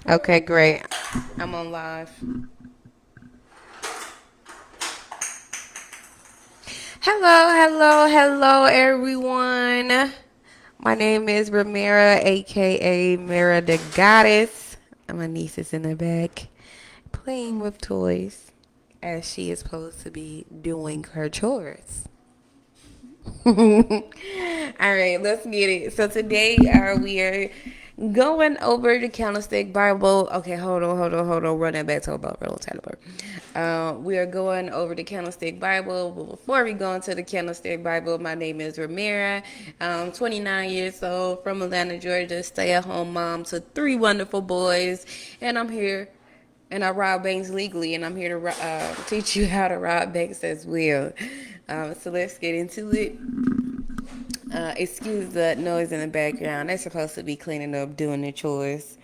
Okay, great. I'm on live. Hello, everyone. My name is Ramira, aka Mira the Goddess. And my niece is in the back playing with toys as she is supposed to be doing her chores. All right, let's get it. So today we are going over the Candlestick Bible. Okay, hold on. Run that back to about real Tyler. We are going over the Candlestick Bible. But before we go into the Candlestick Bible, my name is Ramira. I'm 29 years old from Atlanta, Georgia. Stay-at-home mom to 3 wonderful boys, and I'm here. And I rob banks legally, and I'm here to teach you how to rob banks as well. So let's get into it. Excuse the noise in the background. They're supposed to be cleaning up, doing their chores.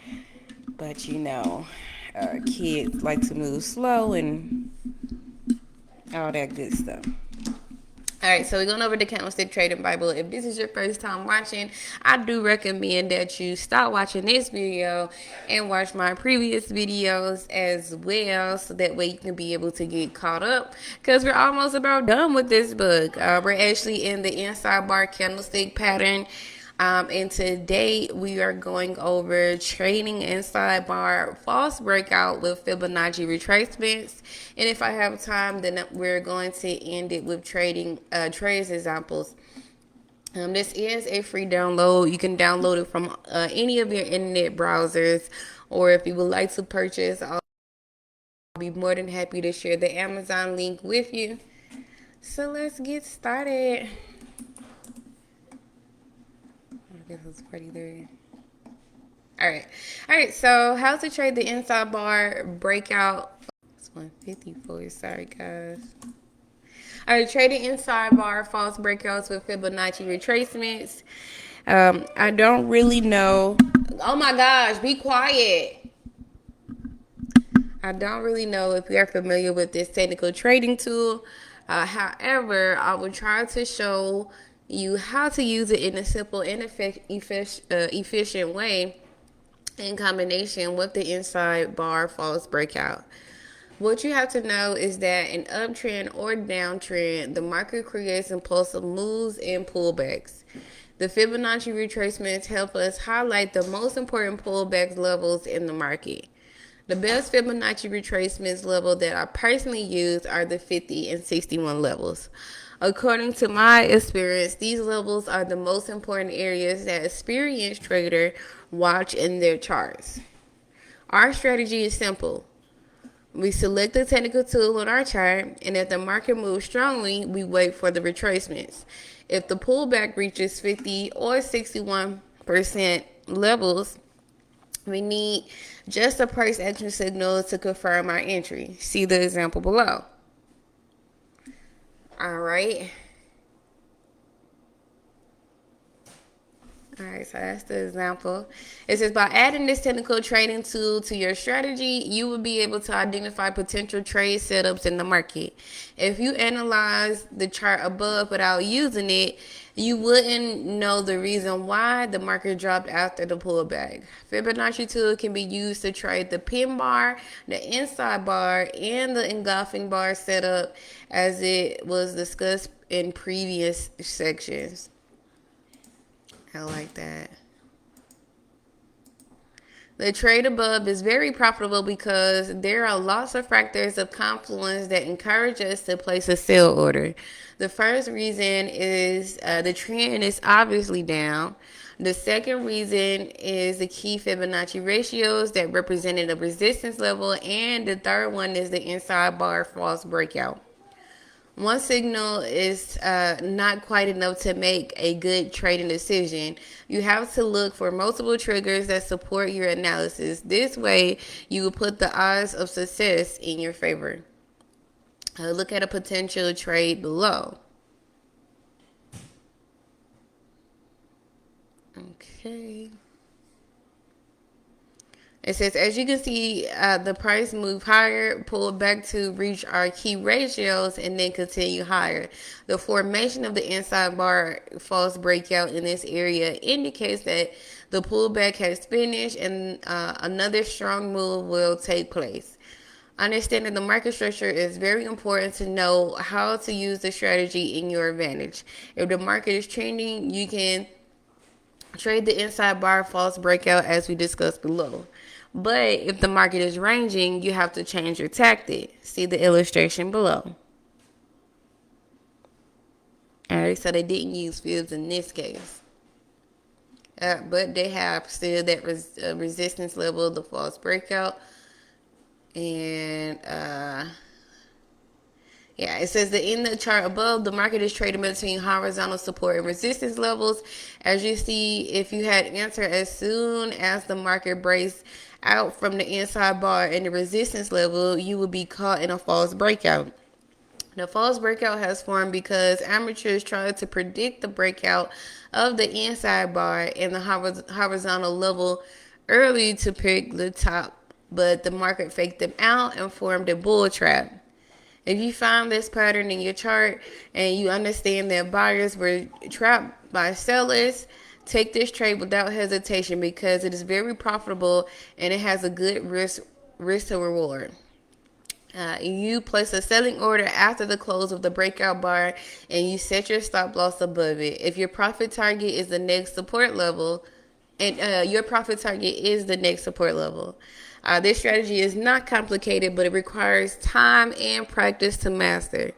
But kids like to move slow and all that good stuff. All right, so we're going over the Candlestick Trading Bible. If this is your first time watching, I do recommend that you stop watching this video and watch my previous videos as well, so that way you can be able to get caught up, because we're almost about done with this book. We're actually in the inside bar candlestick pattern. And today we are going over trading inside bar false breakout with Fibonacci retracements. And if I have time, then we're going to end it with trading trades examples. This is a free download. You can download it from any of your internet browsers, or if you would like to purchase, I'll be more than happy to share the Amazon link with you. So let's get started. I guess it's pretty there. All right. So how to trade the inside bar breakout? It's 154. Sorry, guys. All right, trading inside bar false breakouts with Fibonacci retracements. I don't really know. Oh my gosh, be quiet. I don't really know if you're familiar with this technical trading tool. However, I will try to show you how to use it in a simple and efficient way in combination with the inside bar false breakout. What you have to know is that in uptrend or downtrend, the market creates impulsive moves and pullbacks. The Fibonacci retracements help us highlight the most important pullback levels in the market. The best Fibonacci retracements level that I personally use are the 50 and 61 levels. According to my experience, these levels are the most important areas that experienced traders watch in their charts. Our strategy is simple. We select the technical tool on our chart, and if the market moves strongly, we wait for the retracements. If the pullback reaches 50 or 61% levels, we need just a price action signal to confirm our entry. See the example below. All right. All right, so that's the example. It says by adding this technical trading tool to your strategy, you will be able to identify potential trade setups in the market. If you analyze the chart above without using it, you wouldn't know the reason why the market dropped after the pullback. Fibonacci tool can be used to trade the pin bar, the inside bar, and the engulfing bar setup, as it was discussed in previous sections. I like that. The trade above is very profitable because there are lots of factors of confluence that encourage us to place a sell order. The first reason is the trend is obviously down. The second reason is the key Fibonacci ratios that represented a resistance level. And the third one is the inside bar false breakout. One signal is not quite enough to make a good trading decision. You have to look for multiple triggers that support your analysis. This way, you will put the odds of success in your favor. Look at a potential trade below. Okay. It says, as you can see, the price moved higher, pulled back to reach our key ratios, and then continue higher. The formation of the inside bar false breakout in this area indicates that the pullback has finished and another strong move will take place. Understanding the market structure is very important to know how to use the strategy in your advantage. If the market is trending, you can trade the inside bar false breakout as we discussed below. But if the market is ranging, you have to change your tactic. See the illustration below. Alright, so they didn't use fibs in this case. But they have still that resistance level, the false breakout. And yeah, it says that in the chart above, the market is trading between horizontal support and resistance levels. As you see, if you had entered as soon as the market breaks out from the inside bar and the resistance level, you would be caught in a false breakout. The false breakout has formed because amateurs tried to predict the breakout of the inside bar and the horizontal level early to pick the top, but the market faked them out and formed a bull trap. If you find this pattern in your chart and you understand that buyers were trapped by sellers, take this trade without hesitation because it is very profitable and it has a good risk to reward. You place a selling order after the close of the breakout bar and you set your stop loss above it. If your profit target is the next support level, and your profit target is the next support level. This strategy is not complicated, but it requires time and practice to master.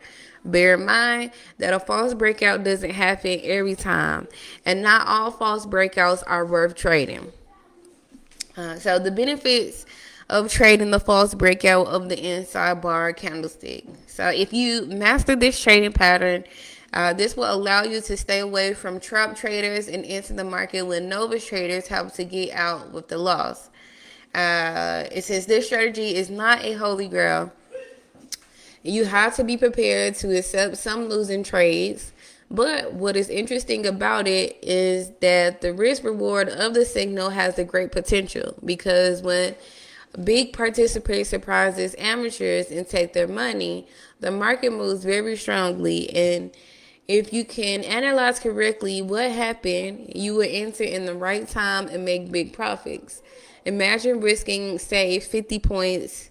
Bear in mind that a false breakout doesn't happen every time, and not all false breakouts are worth trading. So the benefits of trading the false breakout of the inside bar candlestick. So if you master this trading pattern, this will allow you to stay away from trap traders and enter the market when novice traders have to get out with the loss. It says this strategy is not a holy grail. You have to be prepared to accept some losing trades. But what is interesting about it is that the risk reward of the signal has a great potential because when big participants surprises amateurs and take their money, the market moves very strongly. And if you can analyze correctly what happened, you will enter in the right time and make big profits. Imagine risking, say, 50 points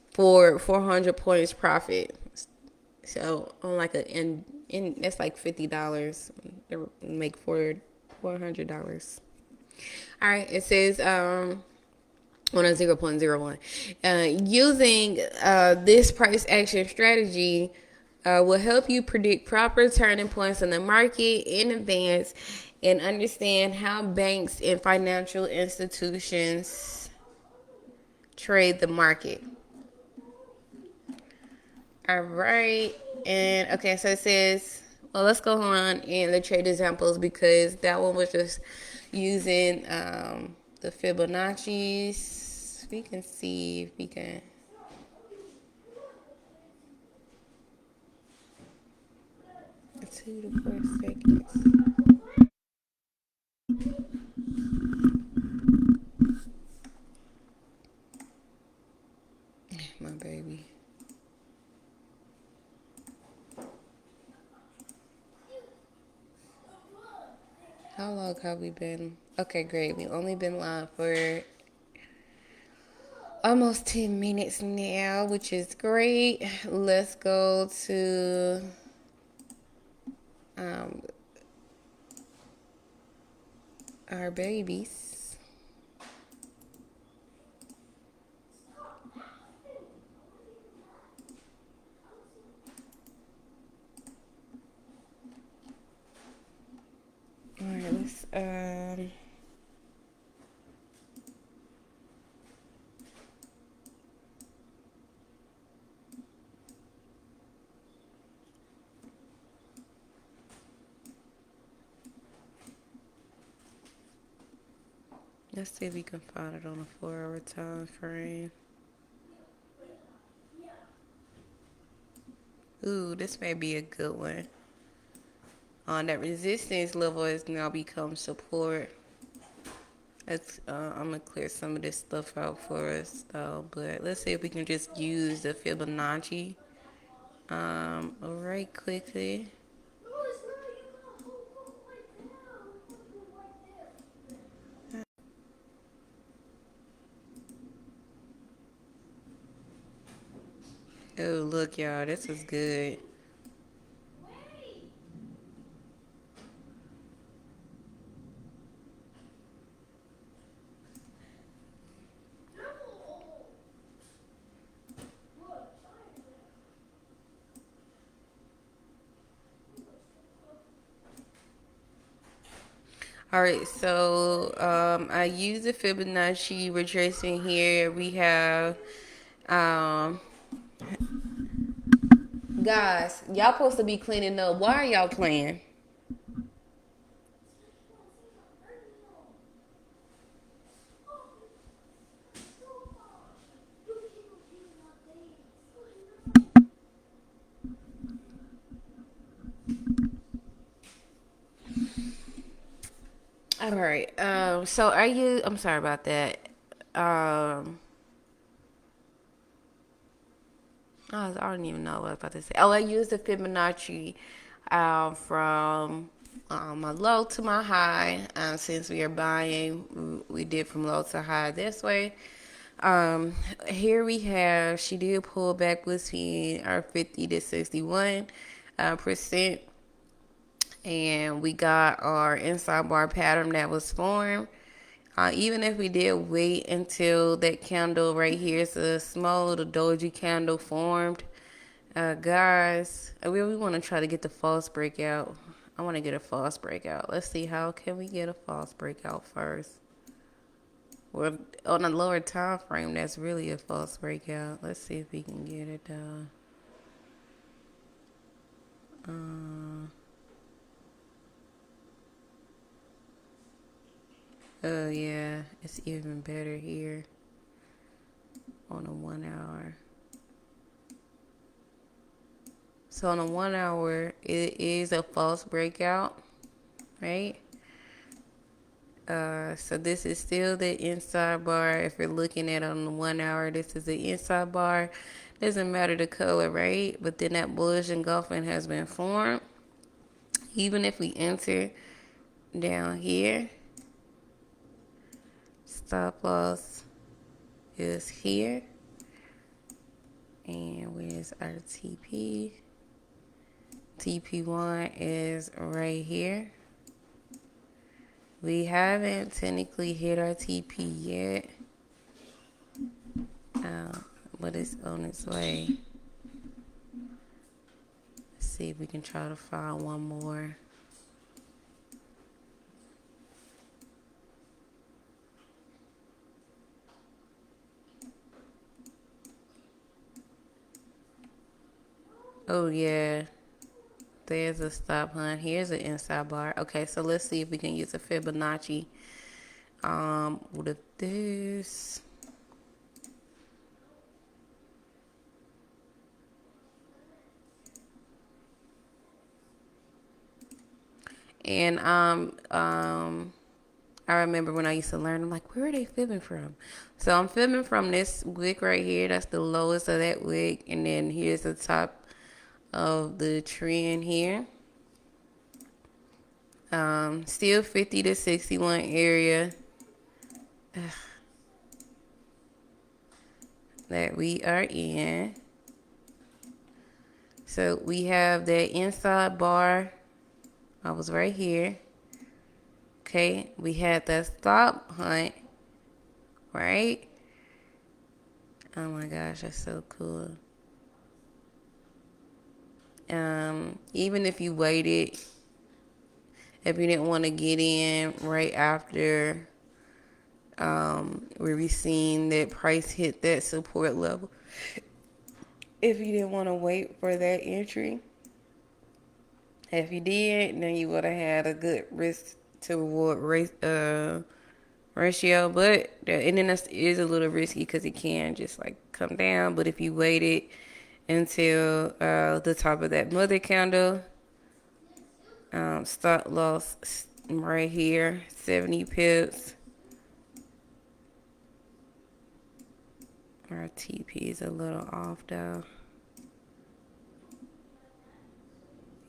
for 400 points profit. So on like and that's like $50. Make $400. All right, it says on a 0.01. Using this price action strategy will help you predict proper turning points in the market in advance and understand how banks and financial institutions trade the market. All right. And okay, so it says, well, let's go on in the trade examples because that one was just using the Fibonacci's. We can see if we can. 2 to 4 seconds. My baby. How long have we been? Okay, great. We've only been live for almost 10 minutes now, which is great. Let's go to our babies. All right, let's see if we can find it on a 4-hour time frame. Ooh, this may be a good one. That resistance level has now become support. Let's, I'm gonna clear some of this stuff out for us though, but let's see if we can just use the Fibonacci right quickly. Oh, look, y'all, this is good. All right, so I use the Fibonacci retracing here. We have, um, guys, y'all supposed to be cleaning up. Why are y'all playing? All right. So are you? I'm sorry about that. Um, I don't even know what I was about to say. Oh, I used the Fibonacci from my low to my high. Since we are buying, we did from low to high this way. Here we have, she did pull back between our 50 to 61 percent. And we got our inside bar pattern that was formed. Even if we did wait until that candle right here, it's a small little doji candle formed. Guys, we want to try to get the false breakout. I want to get a false breakout. Let's see, how can we get a false breakout first? Well, on a lower time frame, that's really a false breakout. Let's see if we can get it done. Oh yeah, it's even better here on a 1 hour. So on a 1 hour, it is a false breakout, right? So this is still the inside bar. If you're looking at it on the 1 hour, this is the inside bar. Doesn't matter the color, right? But then that bullish engulfing has been formed. Even if we enter down here, stop loss is here. And where's our TP? TP1 is right here. We haven't technically hit our TP yet, but it's on its way. Let's see if we can try to find one more. Oh yeah, there's a stop hunt. Here's an inside bar. Okay, so let's see if we can use a Fibonacci with this. And I remember when I used to learn, I'm like, where are they fibbing from? So I'm fibbing from this wick right here. That's the lowest of that wick. And then here's the top of the trend here. Still 50 to 61 area that we are in. So we have that inside bar. I was right here. Okay, we had that stop hunt, right? Oh my gosh, that's so cool. Even if you waited, if you didn't want to get in right after where we seen that price hit that support level, if you didn't want to wait for that entry, if you did, then you would have had a good risk to reward ratio. But and then that is a little risky because it can just like come down. But if you waited until the top of that mother candle, stop loss right here, 70 pips. Our TP is a little off though.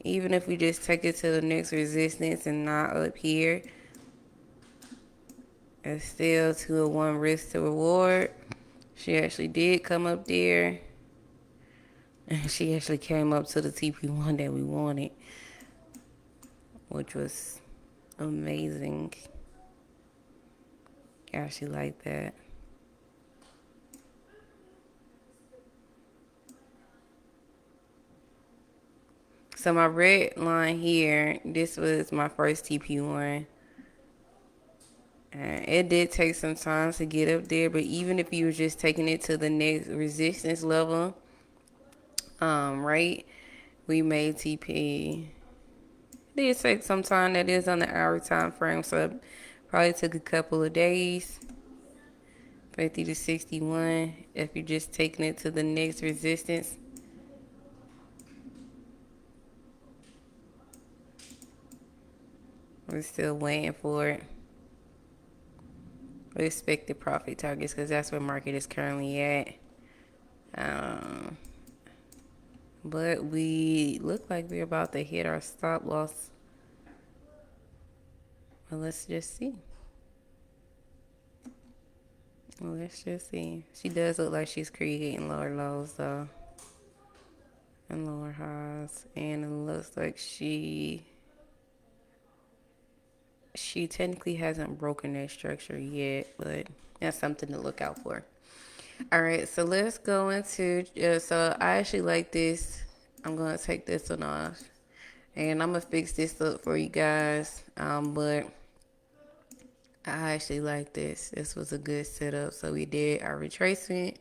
Even if we just take it to the next resistance and not up here, it's still 201 risk to reward. She actually did come up there. And she actually came up to the TP1 that we wanted, which was amazing. I actually like that. So my red line here, this was my first TP1. It did take some time to get up there, but even if you were just taking it to the next resistance level, right, we made TP. It did take some time. That is on the hour time frame, so it probably took a couple of days. 50 to 61 if you're just taking it to the next resistance. We're still waiting for it. We expected profit targets because that's where market is currently at. But we look like we're about to hit our stop loss. Well, let's just see. She does look like she's creating lower lows though. And lower highs. And it looks like she technically hasn't broken that structure yet, but that's something to look out for. All right, so let's go into, so I actually like this. I'm going to take this one off. And I'm going to fix this up for you guys. But I actually like this. This was a good setup. So we did our retracement.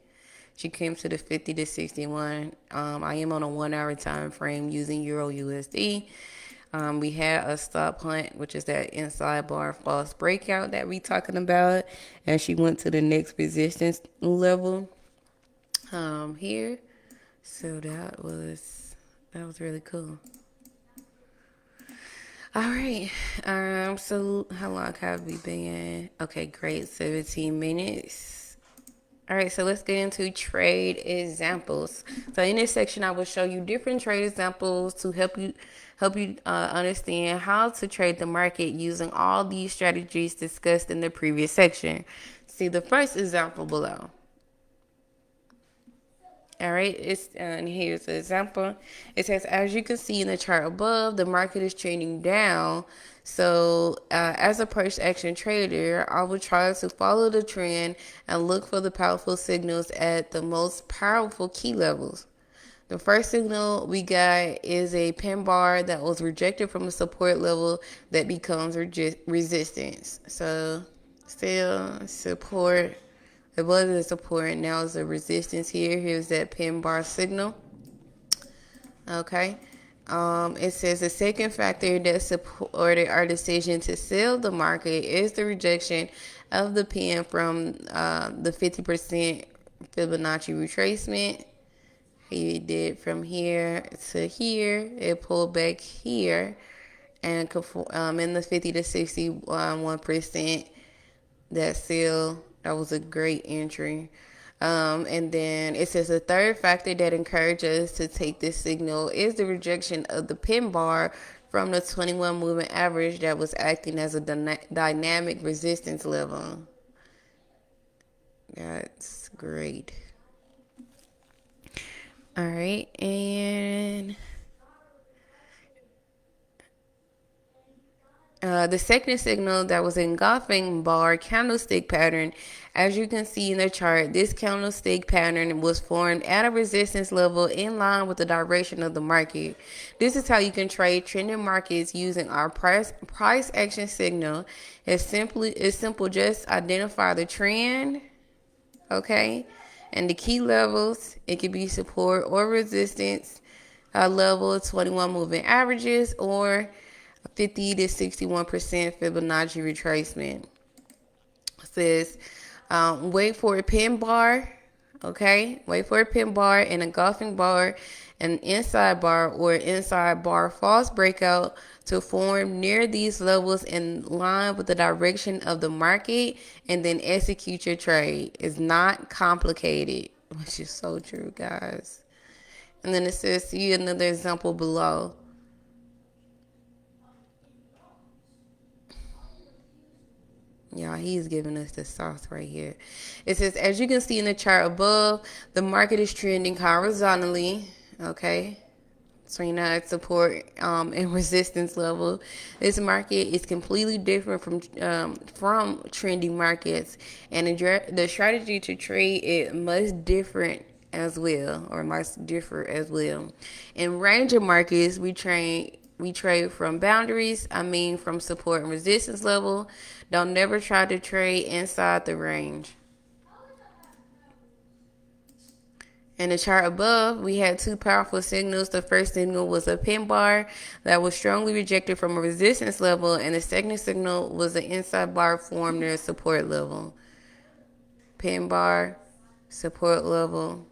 She came to the 50 to 61. I am on a 1 hour time frame using Euro USD. We had a stop hunt, which is that inside bar false breakout that we talking about. And she went to the next resistance level here. So that was really cool. All right. So how long have we been? Okay, great. 17 minutes. All right, so let's get into trade examples. So in this section, I will show you different trade examples to help you understand how to trade the market using all these strategies discussed in the previous section. See the first example below. All right, and here's the example. It says, as you can see in the chart above, the market is trending down. So as a price action trader, I will try to follow the trend and look for the powerful signals at the most powerful key levels. The first signal we got is a pin bar that was rejected from a support level that becomes resistance. So still support. It was a support, now it's a resistance here. Here's that pin bar signal. Okay. It says the second factor that supported our decision to sell the market is the rejection of the pin from the 50% Fibonacci retracement. He did from here to here. It pulled back here, and in the 50 to 61%. That was a great entry. And then it says the third factor that encourages us to take this signal is the rejection of the pin bar from the 21 moving average that was acting as a dynamic resistance level. That's great. All right, and the second signal that was engulfing bar candlestick pattern. As you can see in the chart, this candlestick pattern was formed at a resistance level in line with the direction of the market. This is how you can trade trending markets using our price action signal. It's simple. Just identify the trend, okay, and the key levels. It could be support or resistance level, 21 moving averages, or 50 to 61% Fibonacci retracement. It says, wait for a pin bar, okay? Wait for a pin bar and a engulfing bar an inside bar or inside bar false breakout to form near these levels in line with the direction of the market, and then execute your trade. It's not complicated, which is so true, guys. And then it says, see another example below. Y'all, he's giving us the sauce right here. It says, as you can see in the chart above, the market is trending horizontally. Okay. So you know at support and resistance level. This market is completely different from trending markets, and the strategy to trade it must different as well, or must differ as well. In ranger markets, we trade from boundaries. I mean, from support and resistance level. Don't never try to trade inside the range. In the chart above, we had two powerful signals. The first signal was a pin bar that was strongly rejected from a resistance level, and the second signal was an inside bar formed near a support level. Pin bar, support level.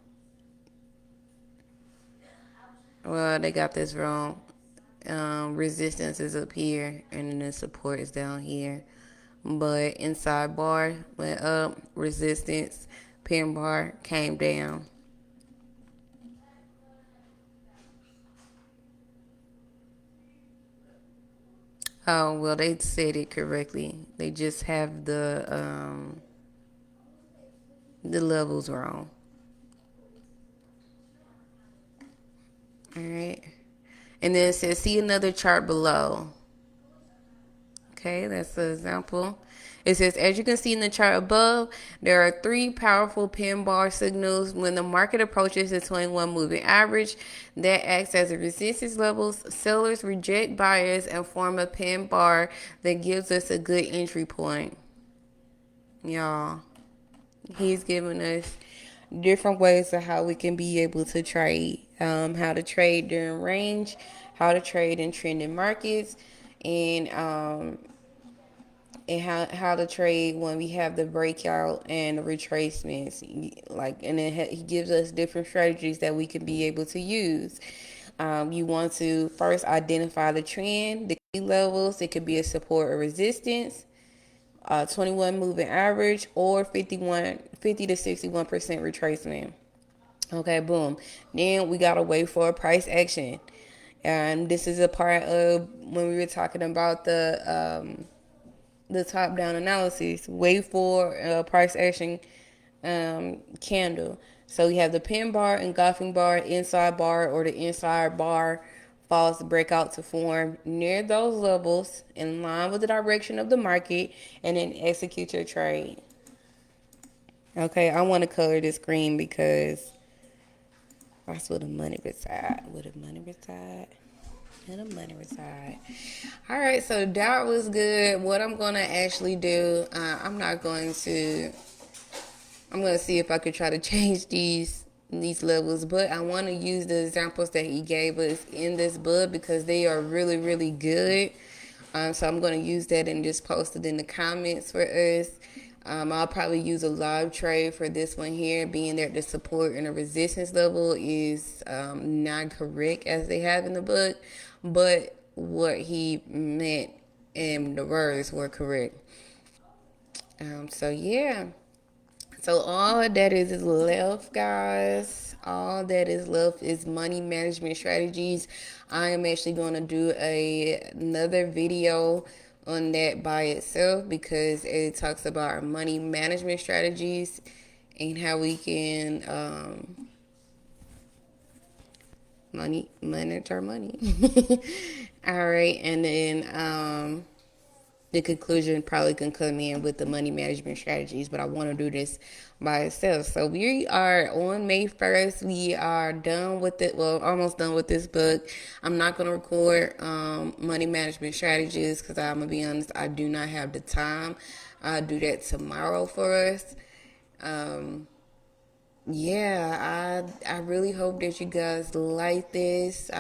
Well, they got this wrong. Resistance is up here, and then the support is down here. But inside bar went up, resistance, pin bar came down. Oh, well, they said it correctly. They just have the levels wrong. All right. And then it says, see another chart below. Okay, that's an example. It says, as you can see in the chart above, there are three powerful pin bar signals when the market approaches the 21 moving average that acts as a resistance levels. Sellers reject buyers and form a pin bar that gives us a good entry point. Y'all, he's giving us different ways of how we can be able to trade, how to trade during range, how to trade in trending markets, and how to trade when we have the breakout and the retracements. Like, and then he gives us different strategies that we can be able to use. You want to first identify the trend, the key levels. It could be a support or resistance, 21 moving average, or 50 to 61% retracement. Okay, boom. Then we gotta wait for a price action, and this is a part of when we were talking about the top down analysis. Wait for a price action candle. So you have the pin bar, engulfing bar, inside bar, or the inside bar false breakout to form near those levels in line with the direction of the market, and then execute your trade. Okay, I want to color this green because that's where the money reside. Where the money reside. And the money reside. All right, so that was good. What I'm gonna actually do, I'm gonna see if I could try to change these levels, but I want to use the examples that he gave us in this book because they are really, really good. So I'm going to use that and just post it in the comments for us. I'll probably use a live trade for this one here, being that the support and the resistance level is not correct as they have in the book, but what he meant and the words were correct. So yeah. So all that is left, guys. All that is left is money management strategies. I am actually going to do another video on that by itself because it talks about our money management strategies and how we can manage our money. All right, and then the conclusion probably can come in with the money management strategies, but I want to do this by itself. So we are on May 1st. We are done with it. Well, almost done with this book. I'm not going to record money management strategies because I'm going to be honest, I do not have the time. I'll do that tomorrow for us. Yeah, I really hope that you guys like this.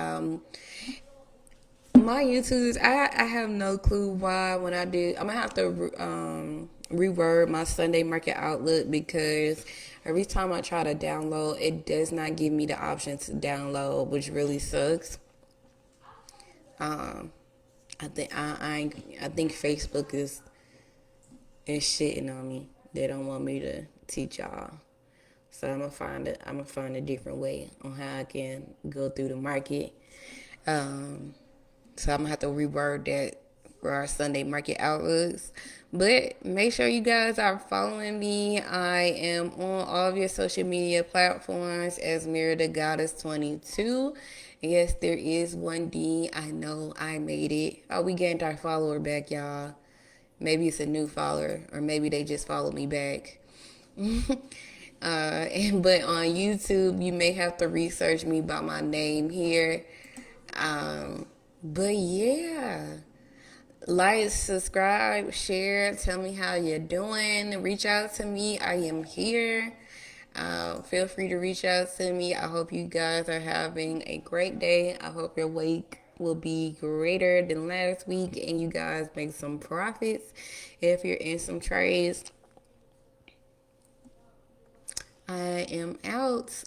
my YouTube, I have no clue why when I do. I'm gonna have to reword my Sunday market outlook because every time I try to download, it does not give me the option to download, which really sucks. I think Facebook is shitting on me. They don't want me to teach y'all. So I'm gonna find a different way on how I can go through the market. So I'm gonna have to reword that for our Sunday market outlooks. But make sure you guys are following me. I am on all of your social media platforms as Mirror the Goddess 22. Yes, there is 1D. I know I made it. Oh, we gained our follower back, y'all. Maybe it's a new follower, or maybe they just followed me back. But on YouTube, you may have to research me by my name here. But yeah, like, subscribe, share, tell me how you're doing. Reach out to me. I am here. Feel free to reach out to me. I hope you guys are having a great day. I hope your week will be greater than last week and you guys make some profits if you're in some trades. I am out.